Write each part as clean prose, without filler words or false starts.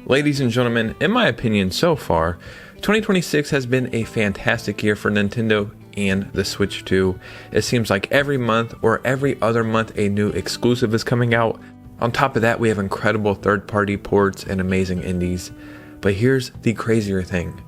Ladies and gentlemen, in my opinion so far, 2026 has been a fantastic year for Nintendo and the Switch 2. It seems like every month or every other month a new exclusive is coming out. On top of that, we have incredible third-party ports and amazing indies. But here's the crazier thing.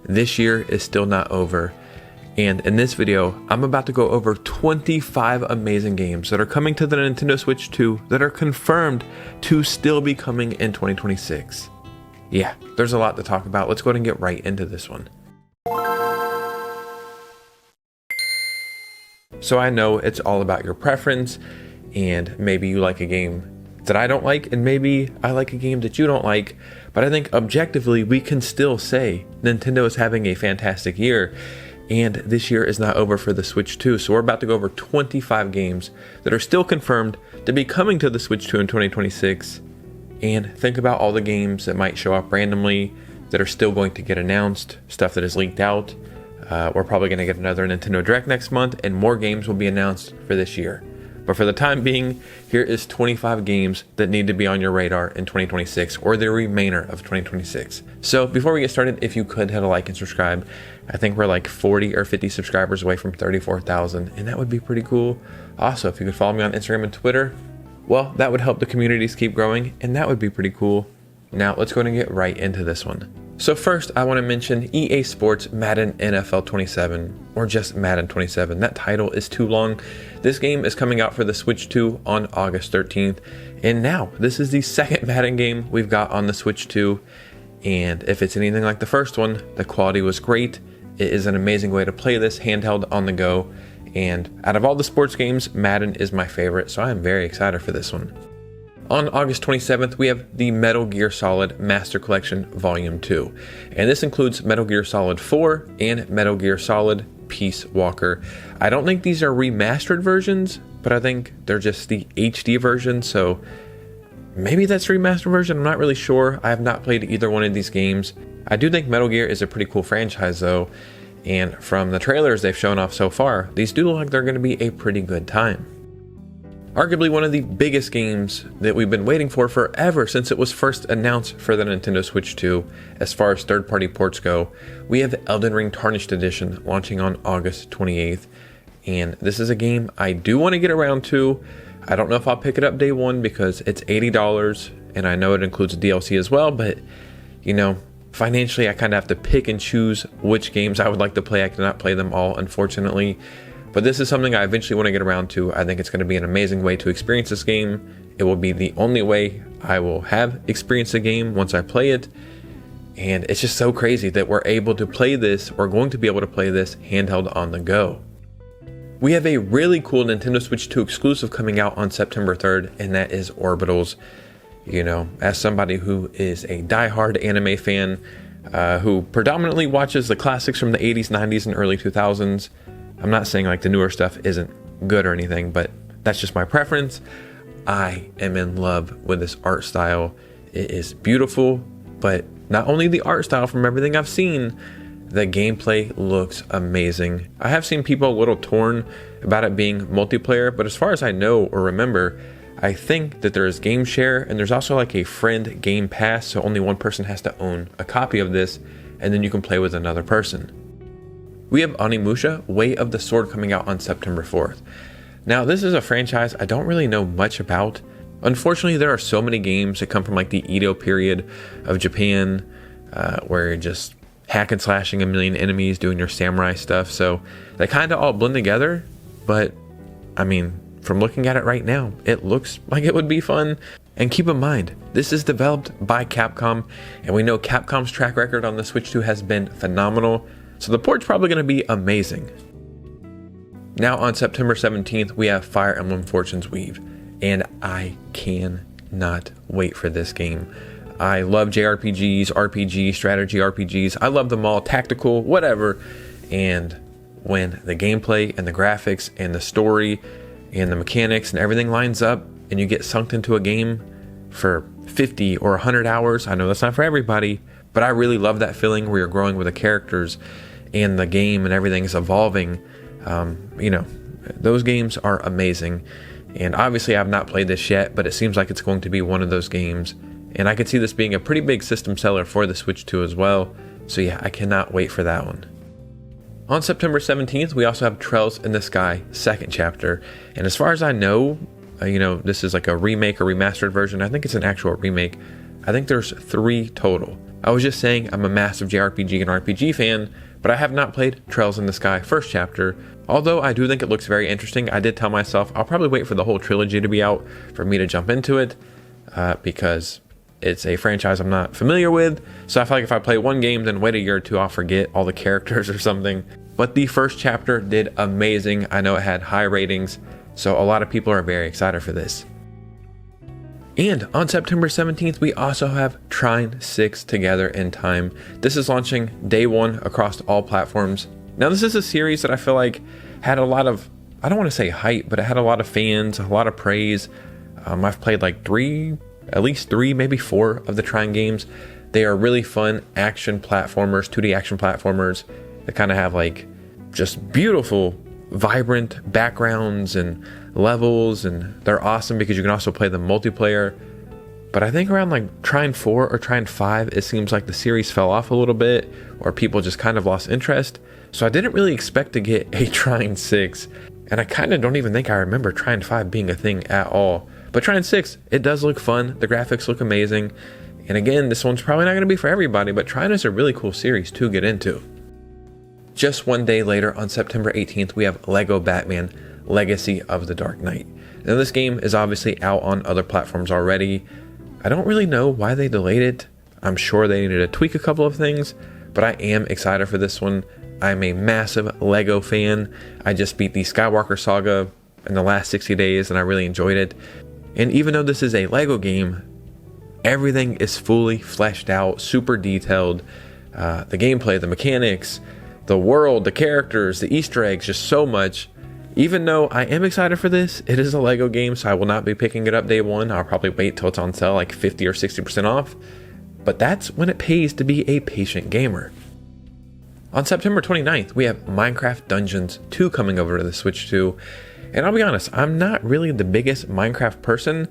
This year is still not over. And in this video, I'm about to go over 25 amazing games that are coming to the Nintendo Switch 2 that are confirmed to still be coming in 2026. Yeah, there's a lot to talk about. Let's go ahead and get right into this one. So I know it's all about your preference, and maybe you like a game that I don't like, and maybe I like a game that you don't like, but I think objectively we can still say Nintendo is having a fantastic year. And this year is not over for the Switch 2, so we're about to go over 25 games that are still confirmed to be coming to the Switch 2 in 2026. And think about all the games that might show up randomly that are still going to get announced, stuff that is leaked out. We're probably going to get another Nintendo Direct next month, and more games will be announced for this year. But for the time being, here is 25 games that need to be on your radar in 2026, or the remainder of 2026. So before we get started, if you could hit a like and subscribe. I think we're like 40 or 50 subscribers away from 34,000, and that would be pretty cool. Also, if you could follow me on Instagram and Twitter, well, that would help the communities keep growing, and that would be pretty cool. Now, let's go ahead and get right into this one. So first, I want to mention EA Sports Madden NFL 27, or just Madden 27. That title is too long. This game is coming out for the Switch 2 on August 13th, and now, this is the second Madden game we've got on the Switch 2, and if it's anything like the first one, the quality was great. It is an amazing way to play this handheld on the go, and out of all the sports games, Madden is my favorite, so I am very excited for this one. On August 27th, we have the Metal Gear Solid Master Collection Volume 2, and this includes Metal Gear Solid 4 and Metal Gear Solid Peace Walker. I don't think these are remastered versions, but I think they're just the HD version, so maybe that's the remastered version, I'm not really sure. I have not played either one of these games. I do think Metal Gear is a pretty cool franchise though, and from the trailers they've shown off so far, these do look like they're going to be a pretty good time. Arguably one of the biggest games that we've been waiting for forever since it was first announced for the Nintendo Switch 2 as far as third-party ports go, we have Elden Ring Tarnished Edition launching on August 28th, and this is a game I do want to get around to. I don't know if I'll pick it up day one because it's $80, and I know it includes DLC as well, but you know, financially I kind of have to pick and choose which games I would like to play. I cannot play them all, unfortunately. But this is something I eventually want to get around to. I think it's going to be an amazing way to experience this game. It will be the only way I will have experienced the game once I play it. And it's just so crazy that we're able to play this, or going to be able to play this handheld on the go. We have a really cool Nintendo Switch 2 exclusive coming out on September 3rd, and that is Orbitals. You know, as somebody who is a diehard anime fan, who predominantly watches the classics from the 80s, 90s, and early 2000s, I'm not saying like the newer stuff isn't good or anything, but that's just my preference. I am in love with this art style. It is beautiful, but not only the art style, from everything I've seen, the gameplay looks amazing. I have seen people a little torn about it being multiplayer, but as far as I know or remember, I think that there is game share, and there's also like a friend game pass, so only one person has to own a copy of this, and then you can play with another person. We have ONIMUSHA, Way of the Sword, coming out on September 4th. Now, this is a franchise I don't really know much about. Unfortunately, there are so many games that come from like the Edo period of Japan, where you're just hack and slashing a million enemies, doing your samurai stuff. So they kind of all blend together, but I mean, from looking at it right now, it looks like it would be fun. And keep in mind, this is developed by Capcom, and we know Capcom's track record on the Switch 2 has been phenomenal. So the port's probably going to be amazing. Now on September 17th, we have Fire Emblem Fortune's Weave, and I cannot wait for this game. I love JRPGs, RPGs, strategy RPGs. I love them all, tactical, whatever. And when the gameplay and the graphics and the story and the mechanics and everything lines up, and you get sunk into a game for 50 or 100 hours, I know that's not for everybody, but I really love that feeling where you're growing with the characters and the game and everything is evolving. You know, those games are amazing. And obviously I've not played this yet, but it seems like it's going to be one of those games and I could see this being a pretty big system seller for the Switch 2 as well. So yeah, I cannot wait for that one. On September 17th, we also have Trails in the Sky second chapter, and as far as I know, this is like a remake or remastered version. I think it's an actual remake. I think there's 3 total. I was just saying I'm a massive JRPG and RPG fan, but I have not played Trails in the Sky first chapter. Although I do think it looks very interesting, I did tell myself I'll probably wait for the whole trilogy to be out for me to jump into it, because it's a franchise I'm not familiar with. So I feel like if I play one game, then wait a year or two, I'll forget all the characters or something. But the first chapter did amazing. I know it had high ratings, so a lot of people are very excited for this. And on September 17th, we also have Trine 6 Together in Time. This is launching day 1 across all platforms. Now, this is a series that I feel like had a lot of, I don't want to say hype, but it had a lot of fans, a lot of praise. I've played like at least 3, maybe 4 of the Trine games. They are really fun action platformers, 2D action platformers that kind of have like just beautiful, vibrant backgrounds and levels, and they're awesome because you can also play them multiplayer. But I think around like Trine 4 or Trine 5, it seems like the series fell off a little bit, or people just kind of lost interest. So I didn't really expect to get a Trine 6, and I kind of don't even think I remember Trine 5 being a thing at all. But Trine 6, it does look fun, the graphics look amazing, and again, this one's probably not going to be for everybody, but Trine is a really cool series to get into. Just one day later, on September 18th, we have Lego Batman Legacy of the Dark Knight. Now this game is obviously out on other platforms already. I don't really know why they delayed it. I'm sure they needed to tweak a couple of things, but I am excited for this one. I'm a massive Lego fan. I just beat the Skywalker Saga in the last 60 days and I really enjoyed it. And even though this is a Lego game, everything is fully fleshed out, super detailed. The gameplay, the mechanics, the world, the characters, the Easter eggs, just so much. Even though I am excited for this, it is a Lego game, so I will not be picking it up day 1. I'll probably wait till it's on sale like 50 or 60% off. But that's when it pays to be a patient gamer. On September 29th, we have Minecraft Dungeons 2 coming over to the Switch 2. And I'll be honest, I'm not really the biggest Minecraft person,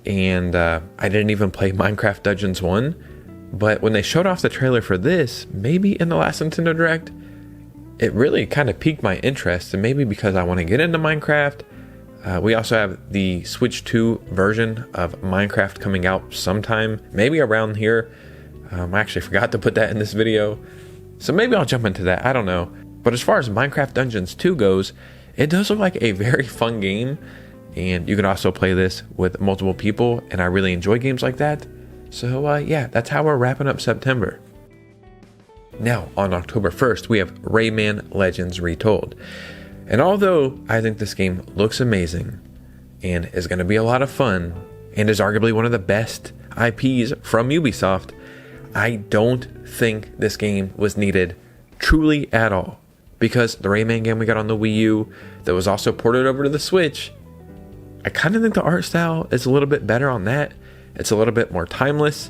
and I didn't even play Minecraft Dungeons 1. But when they showed off the trailer for this, maybe in the last Nintendo Direct, it really kind of piqued my interest, and maybe because I want to get into Minecraft. We also have the Switch 2 version of Minecraft coming out sometime, maybe around here. I actually forgot to put that in this video, so maybe I'll jump into that, I don't know. But as far as Minecraft Dungeons 2 goes, it does look like a very fun game, and you can also play this with multiple people, and I really enjoy games like that. So yeah, that's how we're wrapping up September. Now, on October 1st, we have Rayman Legends Retold. And although I think this game looks amazing and is going to be a lot of fun and is arguably one of the best IPs from Ubisoft, I don't think this game was needed truly at all. Because the Rayman game we got on the Wii U that was also ported over to the Switch, I kind of think the art style is a little bit better on that. It's a little bit more timeless.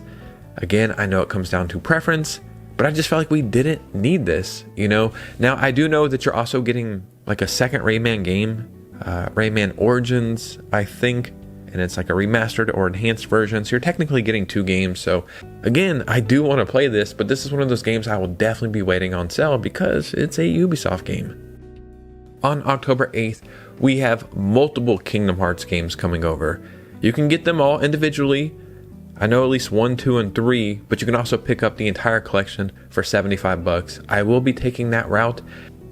Again, I know it comes down to preference, but I just felt like we didn't need this, Now, I do know that you're also getting like a second Rayman game, Rayman Origins, I think, and it's like a remastered or enhanced version, so you're technically getting 2 games. So again, I do want to play this, but this is one of those games I will definitely be waiting on sale because it's a Ubisoft game. On October 8th, we have multiple Kingdom Hearts games coming over. You can get them all individually. I know at least 1, 2, and 3, but you can also pick up the entire collection for $75. I will be taking that route.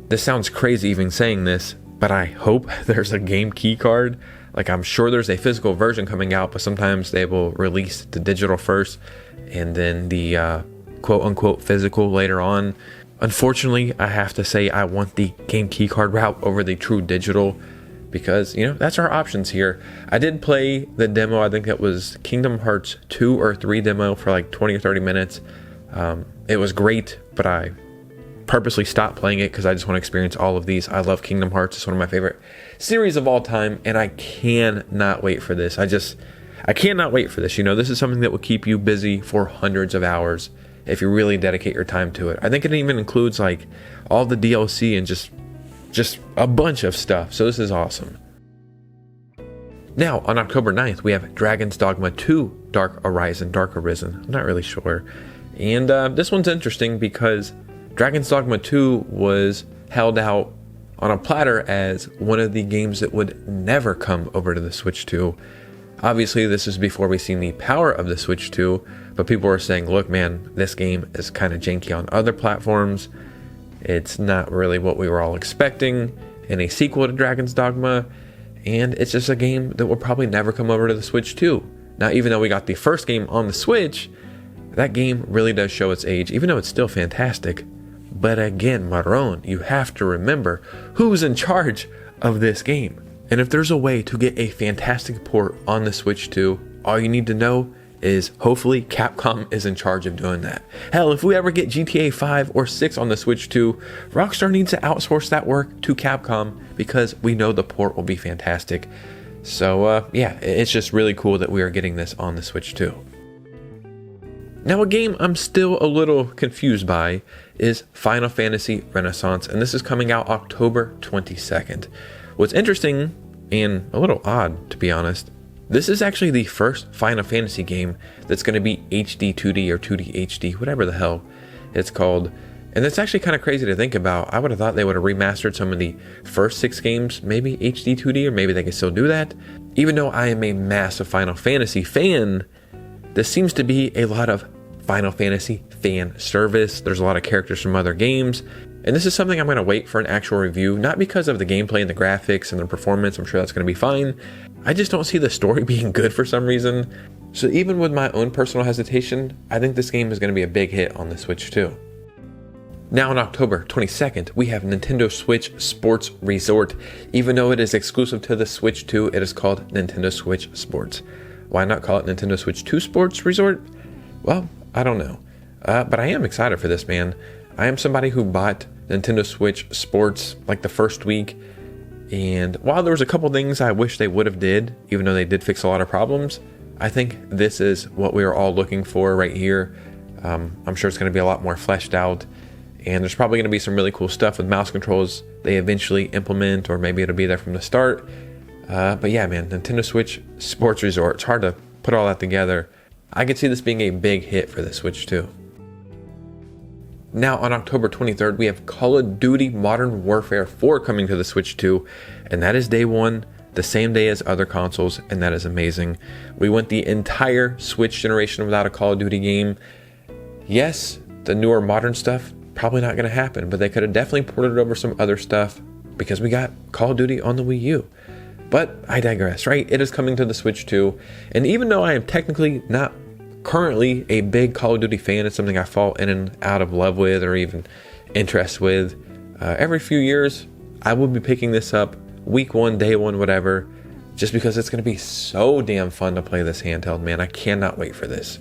This sounds crazy even saying this, but I hope there's a game key card. Like, I'm sure there's a physical version coming out, but sometimes they will release the digital first and then the quote-unquote physical later on. Unfortunately, I have to say I want the game key card route over the true digital, because, that's our options here. I did play the demo, I think that was Kingdom Hearts 2 or 3 demo for like 20 or 30 minutes. It was great, but I purposely stopped playing it because I just want to experience all of these. I love Kingdom Hearts. It's one of my favorite series of all time, and I cannot wait for this. I cannot wait for this. This is something that will keep you busy for hundreds of hours if you really dedicate your time to it. I think it even includes like all the DLC and just a bunch of stuff. So this is awesome. Now, on October 9th, we have Dragon's Dogma 2 Dark Arisen. I'm not really sure. And this one's interesting because Dragon's Dogma 2 was held out on a platter as one of the games that would never come over to the Switch 2. Obviously, this is before we seen the power of the Switch 2, but people were saying, look, man, this game is kind of janky on other platforms. It's not really what we were all expecting in a sequel to Dragon's Dogma, and it's just a game that will probably never come over to the Switch 2. Now, even though we got the first game on the Switch, that game really does show its age, even though it's still fantastic. But again, Maron, you have to remember who's in charge of this game. And if there's a way to get a fantastic port on the Switch 2, all you need to know is hopefully Capcom is in charge of doing that. Hell, if we ever get GTA 5 or 6 on the Switch 2, Rockstar needs to outsource that work to Capcom because we know the port will be fantastic. So yeah, it's just really cool that we are getting this on the Switch 2. Now, a game I'm still a little confused by is Final Fantasy Renaissance, and this is coming out October 22nd. What's interesting, and a little odd to be honest, this is actually the first Final Fantasy game that's going to be HD 2D or 2D HD, whatever the hell it's called. And that's actually kind of crazy to think about. I would have thought they would have remastered some of the first 6 games, maybe HD 2D, or maybe they could still do that. Even though I am a massive Final Fantasy fan, this seems to be a lot of Final Fantasy fan service. There's a lot of characters from other games. And this is something I'm going to wait for an actual review, not because of the gameplay and the graphics and the performance. I'm sure that's going to be fine. I just don't see the story being good for some reason. So even with my own personal hesitation, I think this game is going to be a big hit on the Switch too. Now on October 22nd, we have Nintendo Switch Sports Resort. Even though it is exclusive to the Switch 2, it is called Nintendo Switch Sports. Why not call it Nintendo Switch 2 Sports Resort? Well, I don't know. But I am excited for this, man. I am somebody who bought Nintendo Switch Sports like the first week, and while there was a couple things I wish they would have did, even though they did fix a lot of problems, I think this is what we are all looking for right here. I'm sure it's going to be a lot more fleshed out, and there's probably going to be some really cool stuff with mouse controls they eventually implement, or maybe it'll be there from the start. But yeah, man, Nintendo Switch Sports Resort, it's hard to put all that together. I could see this being a big hit for the Switch too. Now on October 23rd, we have Call of Duty Modern Warfare 4 coming to the Switch 2, and that is day one, the same day as other consoles, and that is amazing. We went the entire Switch generation without a Call of Duty game. Yes, the newer modern stuff, probably not going to happen, but they could have definitely ported over some other stuff because we got Call of Duty on the Wii U. But I digress, right? It is coming to the Switch 2, and even though I am technically not currently a big Call of Duty fan, it's something I fall in and out of love with or even interest with. Every few years, I will be picking this up week one, day one, whatever, just because it's going to be so damn fun to play this handheld, man. I cannot wait for this.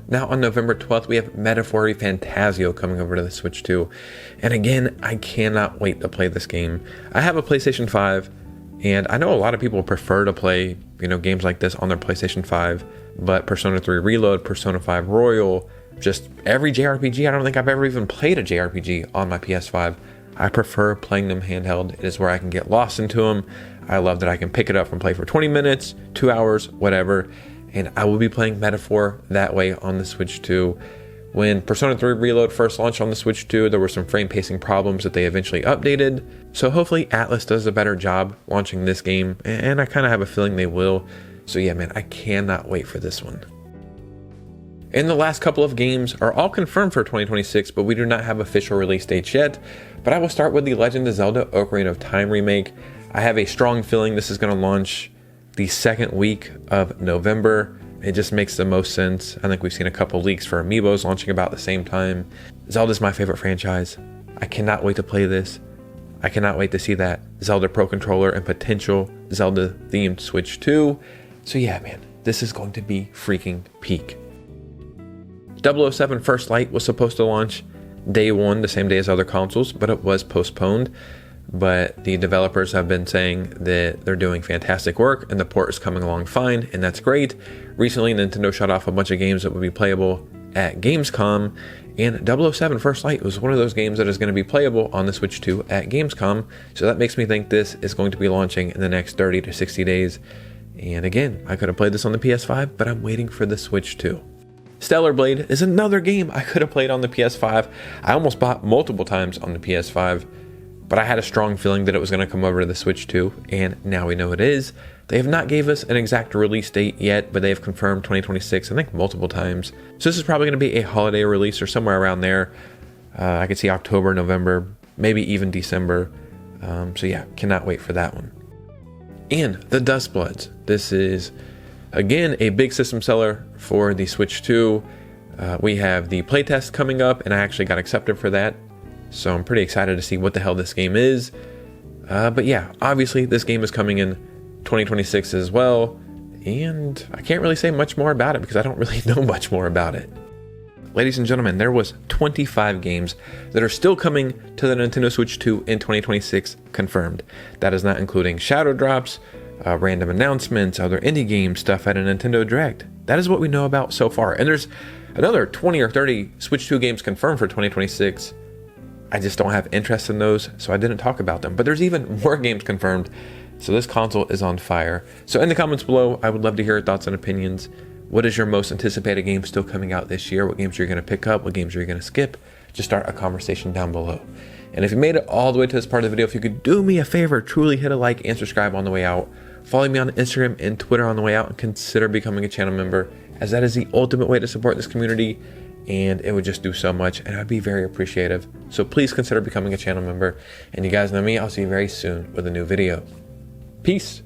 Now on November 12th, we have Metaphor REFANTAZIO coming over to the Switch 2. And again, I cannot wait to play this game. I have a PlayStation 5, and I know a lot of people prefer to play, games like this on their PlayStation 5. But Persona 3 Reload, Persona 5 Royal, just every JRPG, I don't think I've ever even played a JRPG on my PS5. I prefer playing them handheld. It is where I can get lost into them. I love that I can pick it up and play for 20 minutes, 2 hours, whatever. And I will be playing Metaphor that way on the Switch 2. When Persona 3 Reload first launched on the Switch 2, there were some frame pacing problems that they eventually updated. So hopefully Atlas does a better job launching this game, and I kind of have a feeling they will. So yeah, man, I cannot wait for this one. And the last couple of games are all confirmed for 2026, but we do not have official release dates yet. But I will start with The Legend of Zelda Ocarina of Time remake. I have a strong feeling this is going to launch the second week of November. It just makes the most sense. I think we've seen a couple leaks for Amiibos launching about the same time. Zelda's my favorite franchise. I cannot wait to play this. I cannot wait to see that Zelda Pro Controller and potential Zelda themed Switch 2. So yeah, man, this is going to be freaking peak. 007 First Light was supposed to launch day one, the same day as other consoles, but it was postponed. But the developers have been saying that they're doing fantastic work and the port is coming along fine, and that's great. Recently, Nintendo shut off a bunch of games that would be playable at Gamescom, and 007 First Light was one of those games that is going to be playable on the Switch 2 at Gamescom, so that makes me think this is going to be launching in the next 30 to 60 days. And again, I could have played this on the PS5, but I'm waiting for the Switch 2. Stellar Blade is another game I could have played on the PS5. I almost bought multiple times on the PS5, but I had a strong feeling that it was going to come over to the Switch 2, and now we know it is. They have not gave us an exact release date yet, but they have confirmed 2026, I think multiple times. So this is probably going to be a holiday release or somewhere around there. I could see October, November, maybe even December. So yeah, cannot wait for that one. And the DUSKBLOODS. This is, again, a big system seller for the Switch 2. We have the playtest coming up, and I actually got accepted for that. So I'm pretty excited to see what the hell this game is. But yeah, obviously this game is coming in 2026 as well. And I can't really say much more about it because I don't really know much more about it. Ladies and gentlemen, there was 25 games that are still coming to the Nintendo Switch 2 in 2026 confirmed. That is not including shadow drops, random announcements, other indie game stuff at a Nintendo Direct. That is what we know about so far. And there's another 20 or 30 Switch 2 games confirmed for 2026. I just don't have interest in those, so I didn't talk about them. But there's even more games confirmed, so this console is on fire. So in the comments below, I would love to hear your thoughts and opinions. What is your most anticipated game still coming out this year? What games you're going to pick up? What games you're going to skip? Just start a conversation down below. And if you made it all the way to this part of the video, if you could do me a favor, truly hit a like and subscribe on the way out. Follow me on Instagram and Twitter on the way out, and consider becoming a channel member, as that is the ultimate way to support this community, and it would just do so much, and I'd be very appreciative. So please consider becoming a channel member. And you guys know me, I'll see you very soon with a new video. Peace.